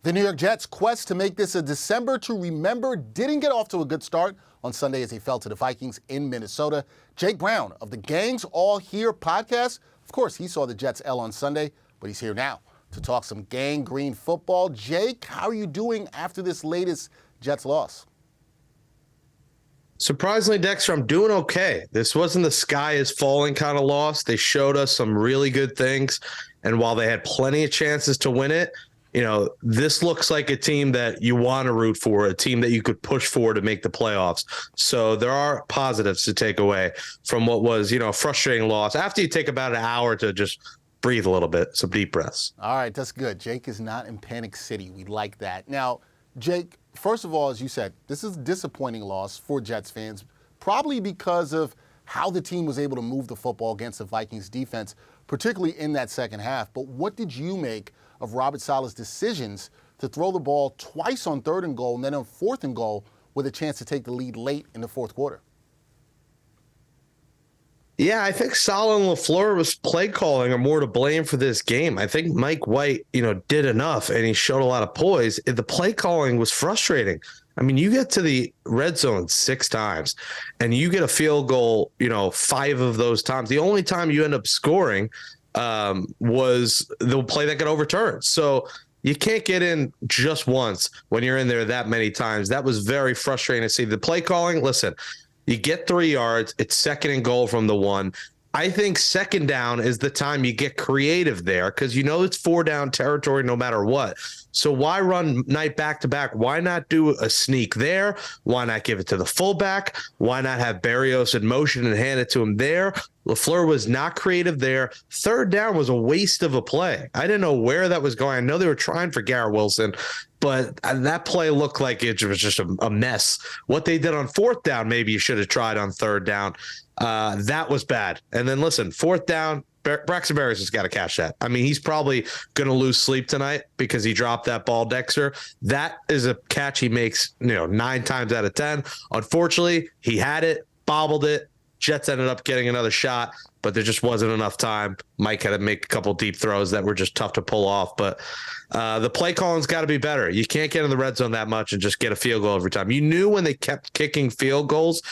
The New York Jets' quest to make this a December to remember didn't get off to a good start on Sunday as they fell to the Vikings in Minnesota. Jake Brown of the Gangs All Here podcast, of course, he saw the Jets' L on Sunday, but he's here now to talk some gang green football. Jake, how are you doing after this latest Jets loss? Surprisingly, Dexter, I'm doing okay. This wasn't the sky is falling kind of loss. They showed us some really good things, and while they had plenty of chances to win it, this looks like a team that you want to root for, a team that you could push for to make the playoffs. So there are positives to take away from what was, a frustrating loss after you take about an hour to just breathe a little bit, some deep breaths. All right, that's good. Jake is not in Panic City. We like that. Now, Jake, first of all, as you said, this is a disappointing loss for Jets fans, probably because of how the team was able to move the football against the Vikings defense, particularly in that second half. But what did you make of Robert Saleh's decisions to throw the ball twice on 3rd and goal and then on 4th and goal with a chance to take the lead late in the 4th quarter? Yeah, I think Saleh and LaFleur was play calling are more to blame for this game. I think Mike White, did enough and he showed a lot of poise. The play calling was frustrating. I mean, you get to the red zone 6 times and you get a field goal, 5 of those times. The only time you end up scoring was the play that got overturned. So you can't get in just once when you're in there that many times. That was very frustrating to see. The play calling, listen, you get 3 yards. It's 2nd and goal from the 1. I think 2nd down is the time you get creative there because it's 4 down territory no matter what. So why run night back to back? Why not do a sneak there? Why not give it to the fullback? Why not have Berrios in motion and hand it to him there? LaFleur was not creative there. 3rd down was a waste of a play. I didn't know where that was going. I know they were trying for Garrett Wilson, but that play looked like it was just a mess. What they did on 4th down, maybe you should have tried on 3rd down. That was bad. And then listen, 4th down, Braxton Berrios has got to catch that. I mean, he's probably going to lose sleep tonight because he dropped that ball, Dexter. That is a catch he makes, 9 times out of 10. Unfortunately, he had it, bobbled it. Jets ended up getting another shot, but there just wasn't enough time. Mike had to make a couple deep throws that were just tough to pull off. But the play calling's got to be better. You can't get in the red zone that much and just get a field goal every time. You knew when they kept kicking field goals,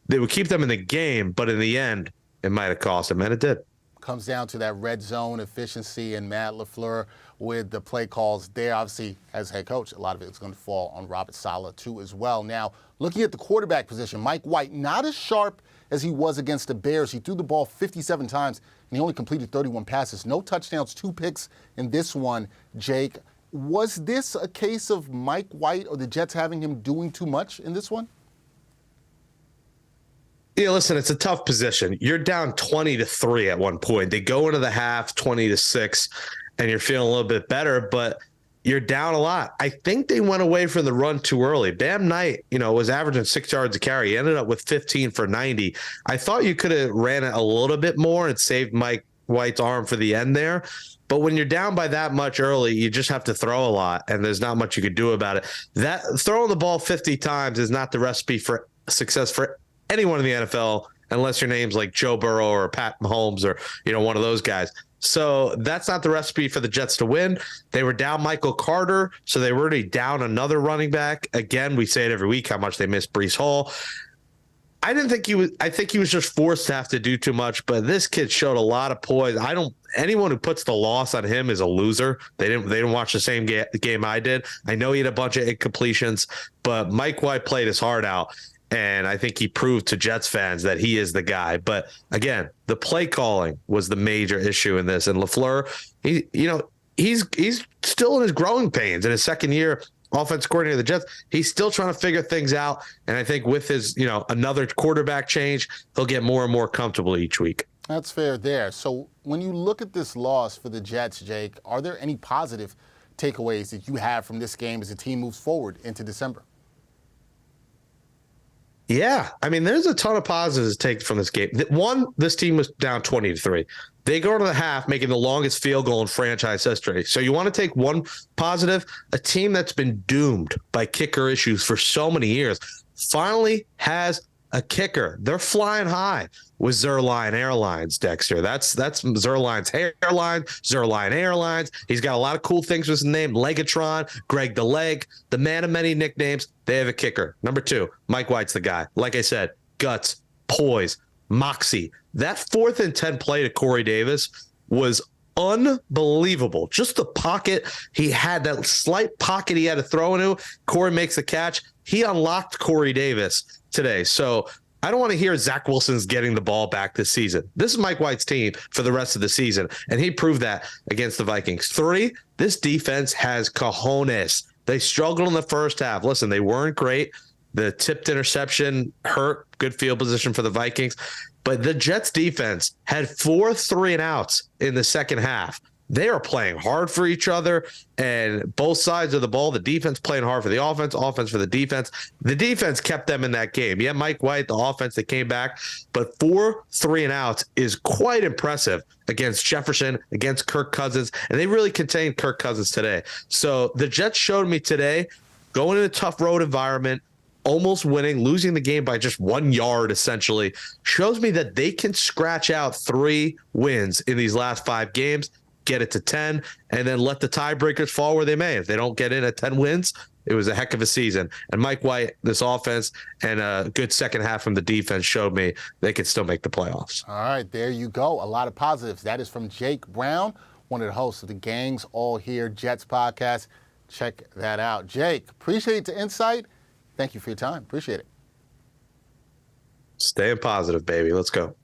they would keep them in the game, but in the end, it might have cost them, and it did. Comes down to that red zone efficiency and Matt LaFleur with the play calls there. Obviously, as head coach, a lot of it's going to fall on Robert Saleh too as well. Now, looking at the quarterback position, Mike White, not as sharp as he was against the Bears. He threw the ball 57 times, and he only completed 31 passes. No touchdowns, 2 picks in this one, Jake. Was this a case of Mike White or the Jets having him doing too much in this one? Yeah, listen, it's a tough position. You're down 20-3 at one point. They go into the half 20-6, and you're feeling a little bit better, but you're down a lot. I think they went away from the run too early. Bam Knight, was averaging 6 yards a carry. He ended up with 15 for 90. I thought you could have ran it a little bit more and saved Mike White's arm for the end there. But when you're down by that much early, you just have to throw a lot, and there's not much you could do about it. That throwing the ball 50 times is not the recipe for success for anyone in the NFL, unless your name's like Joe Burrow or Pat Mahomes or, one of those guys. So that's not the recipe for the Jets to win. They were down Michael Carter, so they were already down another running back. Again, we say it every week how much they miss Breece Hall. I think he was just forced to have to do too much, but this kid showed a lot of poise. Anyone who puts the loss on him is a loser. They didn't watch the same game I did. I know he had a bunch of incompletions, but Mike White played his heart out. And I think he proved to Jets fans that he is the guy. But again, the play calling was the major issue in this. And LaFleur, he's still in his growing pains in his 2nd year offense coordinator of the Jets. He's still trying to figure things out. And I think with his, another quarterback change, he'll get more and more comfortable each week. That's fair there. So when you look at this loss for the Jets, Jake, are there any positive takeaways that you have from this game as the team moves forward into December? Yeah, I mean, there's a ton of positives to take from this game. One, this team was down 20-3. They go to the half, making the longest field goal in franchise history. So you want to take one positive? A team that's been doomed by kicker issues for so many years finally has a kicker. They're flying high. was Zerline Airlines, Dexter. That's Zerline's hairline, Zerline Airlines. He's got a lot of cool things with his name. Legatron, Greg the Leg, the man of many nicknames. They have a kicker. Number 2, Mike White's the guy. Like I said, guts, poise, moxie. That 4th and 10 play to Corey Davis was unbelievable. Just the pocket. He had that slight pocket he had to throw into. Corey makes the catch. He unlocked Corey Davis today. So I don't want to hear Zach Wilson's getting the ball back this season. This is Mike White's team for the rest of the season, and he proved that against the Vikings. 3, this defense has cojones. They struggled in the first half. Listen, they weren't great. The tipped interception hurt. Good field position for the Vikings. But the Jets defense had 4 3-and-outs in the second half. They are playing hard for each other, and both sides of the ball, the defense playing hard for the offense, offense for the defense. The defense kept them in that game. Yeah, Mike White, the offense, they came back, but 4 3-and-outs is quite impressive against Jefferson, against Kirk Cousins, and they really contained Kirk Cousins today. So the Jets showed me today, going in a tough road environment, almost winning, losing the game by just 1 yard, essentially, shows me that they can scratch out 3 wins in these last 5 games, get it to 10, and then let the tiebreakers fall where they may. If they don't get in at 10 wins, it was a heck of a season. And Mike White, this offense, and a good second half from the defense showed me they could still make the playoffs. All right, there you go. A lot of positives. That is from Jake Brown, one of the hosts of the Gangs All Here Jets podcast. Check that out. Jake, appreciate the insight. Thank you for your time. Appreciate it. Staying positive, baby. Let's go.